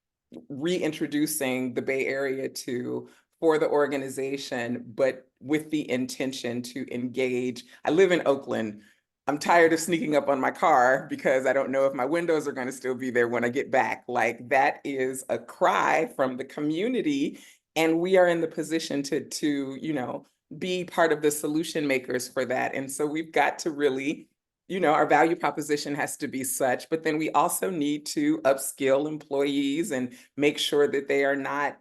reintroducing the Bay Area to for the organization, but with the intention to engage. I live in Oakland. I'm tired of sneaking up on my car because I don't know if my windows are going to still be there when I get back. Like, that is a cry from the community, and we are in the position to you know, be part of the solution makers for that. And so we've got to really, you know, our value proposition has to be such, but then we also need to upskill employees and make sure that they are not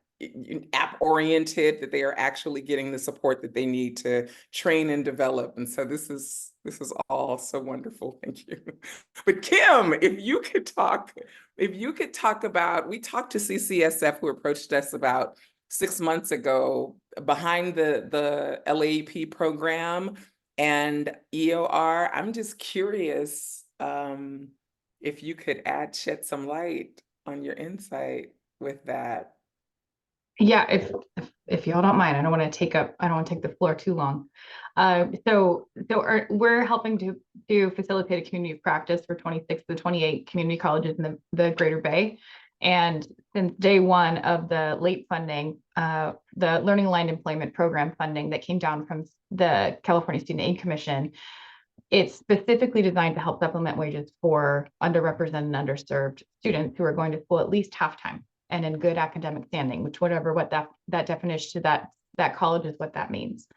app oriented, that they are actually getting the support that they need to train and develop. And so this is all so wonderful. Thank you. But Kim, if you could talk about, we talked to CCSF, who approached us about 6 months ago behind the LAEP program and EOR. I'm just curious if you could shed some light on your insight with that. Yeah, if y'all don't mind, I don't want to take the floor too long. We're helping to facilitate a community of practice for 26 to 28 community colleges in the Greater Bay. And since day one of the LAPE funding, the Learning Aligned Employment Program funding that came down from the California Student Aid Commission, it's specifically designed to help supplement wages for underrepresented and underserved students who are going to school at least half-time and in good academic standing, which what that definition to that college is what that means.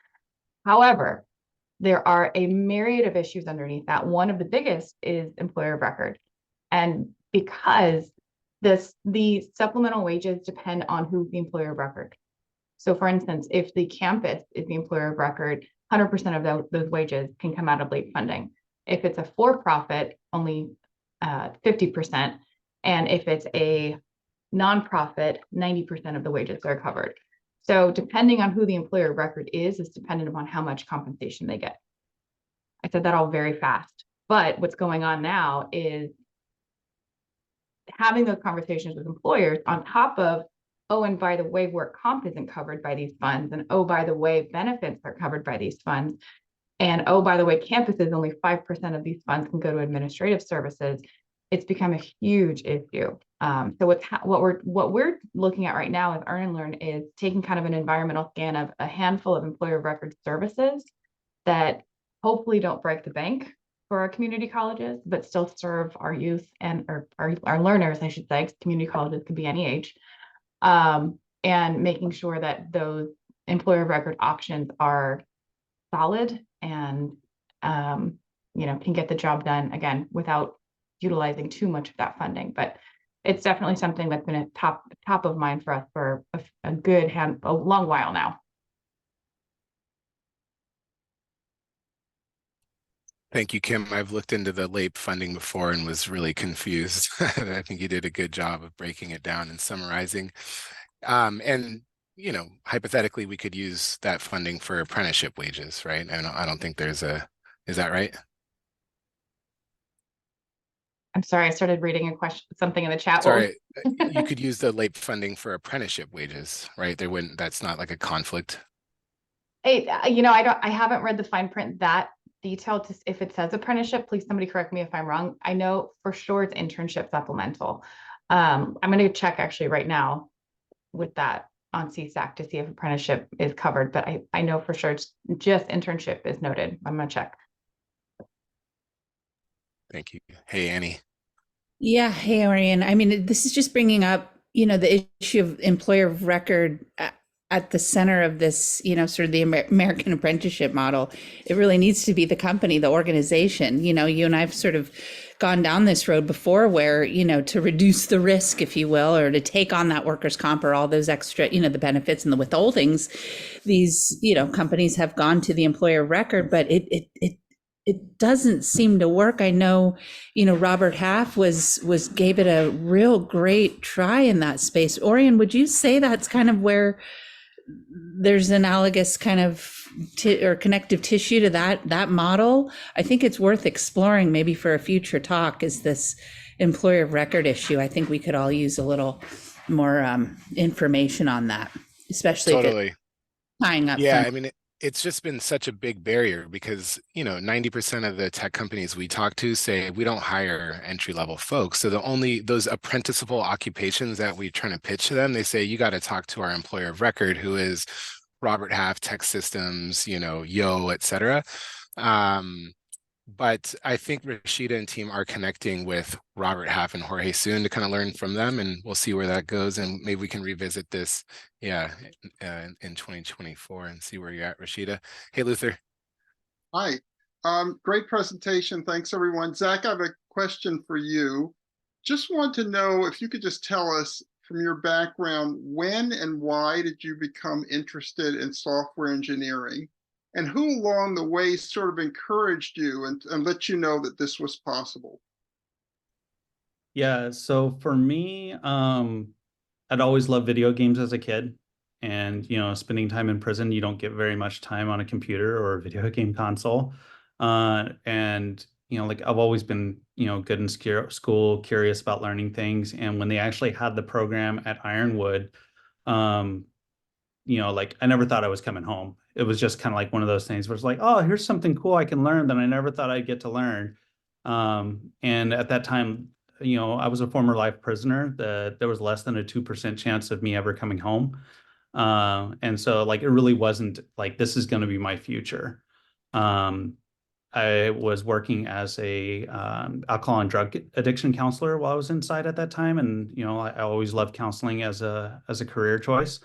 However, there are a myriad of issues underneath that. One of the biggest is employer of record. And because the supplemental wages depend on who's the employer of record. So for instance, if the campus is the employer of record, 100% of those wages can come out of LAPE funding. If it's a for-profit, only 50%. And if it's a nonprofit, 90% of the wages are covered. So depending on who the employer of record is dependent upon how much compensation they get. I said that all very fast, but what's going on now is having those conversations with employers on top of, oh, and by the way, work comp isn't covered by these funds, and oh, by the way, benefits are covered by these funds, and oh, by the way, campuses, only 5% of these funds can go to administrative services. It's become a huge issue. So what we're looking at right now with Earn and Learn is taking kind of an environmental scan of a handful of employer of record services that hopefully don't break the bank for our community colleges, but still serve our youth and our learners, I should say, 'cause community colleges could be any age, and making sure that those employer of record options are solid and you know, can get the job done again without utilizing too much of that funding. But it's definitely something that's been a top of mind for us for a long while now. Thank you, Kim. I've looked into the LAPE funding before and was really confused. I think you did a good job of breaking it down and summarizing. And, you know, hypothetically, we could use that funding for apprenticeship wages, right? I don't think there's is that right? I'm sorry, I started reading something in the chat. Sorry, you could use the LAPE funding for apprenticeship wages, right? That's not like a conflict. You know, I haven't read the fine print that detailed. If it says apprenticeship, please somebody correct me if I'm wrong. I know for sure it's internship supplemental. I'm going to check actually right now with that on CSAC to see if apprenticeship is covered, but I know for sure it's just internship is noted. I'm going to check. Thank you. Hey, Annie. Yeah. Hey, Orion. I mean, this is just bringing up, you know, the issue of employer of record at the center of this, you know, sort of the American apprenticeship model. It really needs to be the company, the organization. You know, you and I've sort of gone down this road before where, you know, to reduce the risk, if you will, or to take on that workers' comp or all those extra, you know, the benefits and the withholdings, these, you know, companies have gone to the employer of record, but it doesn't seem to work. I know, you know, Robert Half gave it a real great try in that space. Orion, would you say that's kind of where there's analogous kind of or connective tissue to that model? I think it's worth exploring maybe for a future talk, is this employer of record issue. I think we could all use a little more information on that, especially Totally. If it's tying up. Yeah, I mean, it's just been such a big barrier because, you know, 90% of the tech companies we talk to say we don't hire entry-level folks. So those apprenticeable occupations that we're trying to pitch to them, they say, you got to talk to our employer of record, who is Robert Half, Tech Systems, you know, Yo, et cetera. But I think Rashida and team are connecting with Robert Half and Jorge soon to kind of learn from them, and we'll see where that goes. And maybe we can revisit this, in 2024 and see where you're at, Rashida. Hey, Luther. Hi, great presentation. Thanks, everyone. Zach, I have a question for you. Just want to know if you could just tell us from your background, when and why did you become interested in software engineering? And who along the way sort of encouraged you and let you know that this was possible? Yeah, so for me, I'd always loved video games as a kid. And, you know, spending time in prison, you don't get very much time on a computer or a video game console. And, you know, like I've always been, you know, good in school, curious about learning things. And when they actually had the program at Ironwood, you know, like I never thought I was coming home. It was just kind of like one of those things where it's like, oh, here's something cool I can learn that I never thought I'd get to learn. And at that time, you know, I was a former life prisoner. There was less than a 2% chance of me ever coming home. And so like, it really wasn't like, this is going to be my future. I was working as a alcohol and drug addiction counselor while I was inside at that time. And, you know, I always loved counseling as a career choice.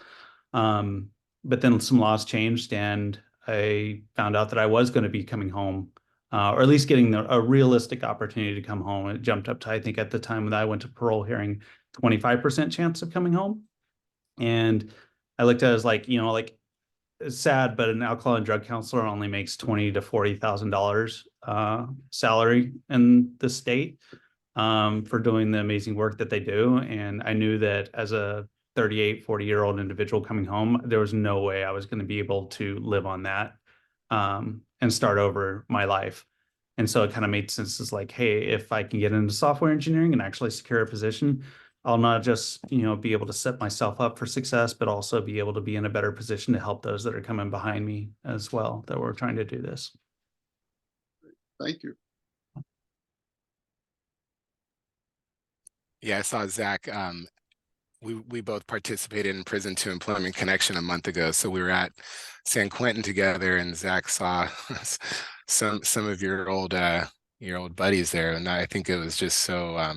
But then some laws changed and I found out that I was going to be coming home, or at least getting a realistic opportunity to come home. It jumped up to, I think at the time that I went to parole hearing, 25% chance of coming home. And I looked at it as like, you know, like it's sad, but an alcohol and drug counselor only makes $20,000 to $40,000 salary in the state for doing the amazing work that they do. And I knew that as a 38, 40-year-old individual coming home, there was no way I was going to be able to live on that and start over my life. And so it kind of made sense. It's like, hey, if I can get into software engineering and actually secure a position, I'll not just, you know, be able to set myself up for success, but also be able to be in a better position to help those that are coming behind me as well, that we're trying to do this. Thank you. Yeah, I saw Zach. We both participated in Prison to Employment Connection a month ago. So we were at San Quentin together, and Zach saw some of your old buddies there, and I think it was just so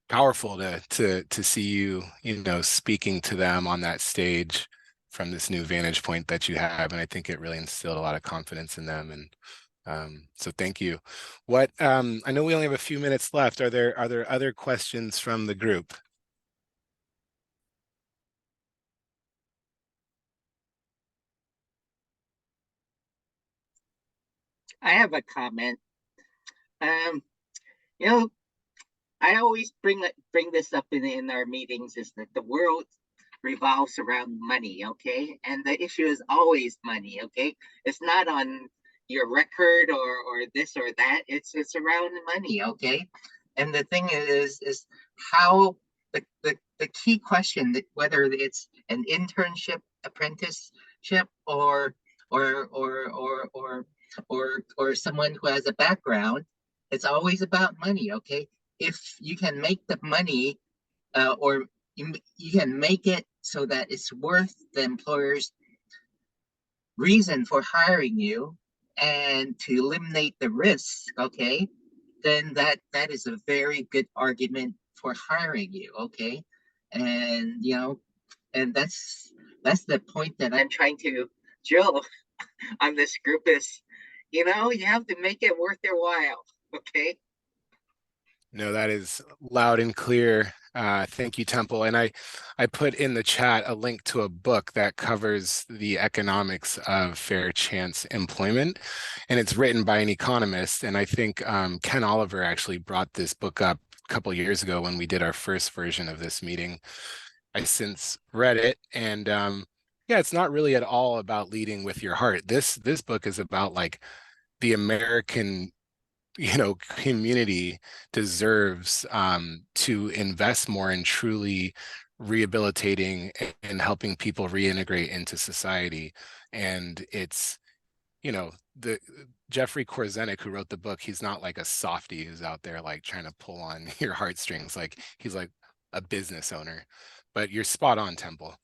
powerful to see you, you know, speaking to them on that stage from this new vantage point that you have, and I think it really instilled a lot of confidence in them. And so thank you. What I know we only have a few minutes left. Are there other questions from the group? I have a comment. You know, I always bring this up in our meetings, is that the world revolves around money, okay? And the issue is always money, okay? It's not on your record or this or that. It's around money, okay? And the thing is how the key question, that whether it's an internship, apprenticeship, or someone who has a background, it's always about money, okay? If you can make the money, or you can make it so that it's worth the employer's reason for hiring you and to eliminate the risk, okay, then that is a very good argument for hiring you, okay? And, you know, and that's the point that I'm trying to drill on this group is, you know, you have to make it worth their while, okay? No, that is loud and clear. Thank you, Temple. And I put in the chat a link to a book that covers the economics of fair chance employment. And it's written by an economist. And I think Ken Oliver actually brought this book up a couple of years ago when we did our first version of this meeting. I since read it. And yeah, it's not really at all about leading with your heart. This book is about like the American, you know, community deserves to invest more in truly rehabilitating and helping people reintegrate into society. And it's, you know, the Jeffrey Korzenik, who wrote the book, he's not like a softie who's out there like trying to pull on your heartstrings. Like he's like a business owner. But you're spot on, Temple.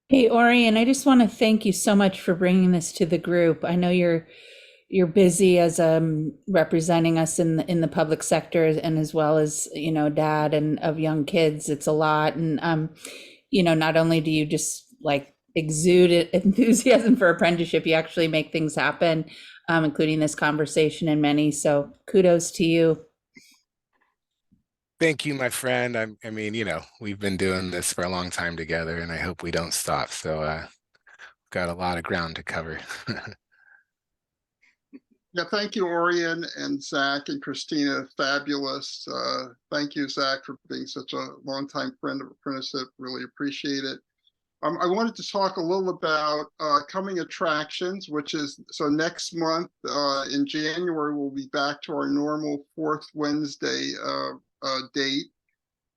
Hey, Orion, I just want to thank you so much for bringing this to the group. I know you're busy as representing us in the public sector, and as well as, you know, dad and of young kids. It's a lot. And you know, not only do you just like exude enthusiasm for apprenticeship, you actually make things happen, including this conversation and many. So kudos to you. Thank you, my friend. I mean, you know, we've been doing this for a long time together, and I hope we don't stop. So got a lot of ground to cover. Yeah, thank you, Orion and Zach and Christina. Fabulous. Thank you, Zach, for being such a longtime friend of Apprenticeship. Really appreciate it. I wanted to talk a little about coming attractions, which is, so next month in January, we'll be back to our normal fourth Wednesday date.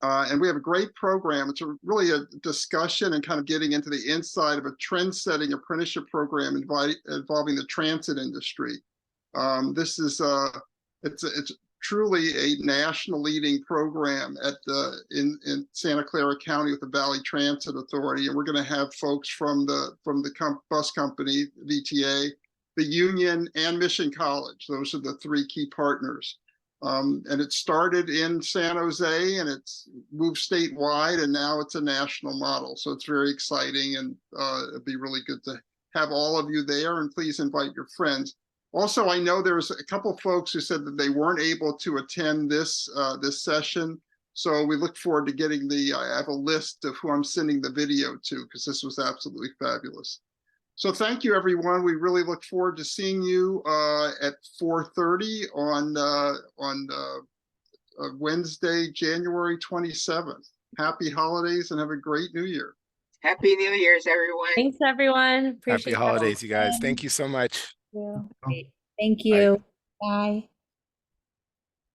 And we have a great program. It's really a discussion and kind of getting into the inside of a trend-setting apprenticeship program involving the transit industry. This is it's truly a national leading program at in Santa Clara County with the Valley Transit Authority, and we're going to have folks from the bus company, VTA, the union, and Mission College. Those are the three key partners. And it started in San Jose, and it's moved statewide, and now it's a national model. So it's very exciting, and it'd be really good to have all of you there, and please invite your friends. Also, I know there's a couple of folks who said that they weren't able to attend this this session. So we look forward to getting I have a list of who I'm sending the video to, because this was absolutely fabulous. So thank you, everyone. We really look forward to seeing you at 4:30 on Wednesday, January 27th. Happy holidays and have a great New Year. Happy New Year's, everyone. Thanks, everyone. Appreciate Happy holidays, you guys. Thank you so much. Thank you. Bye.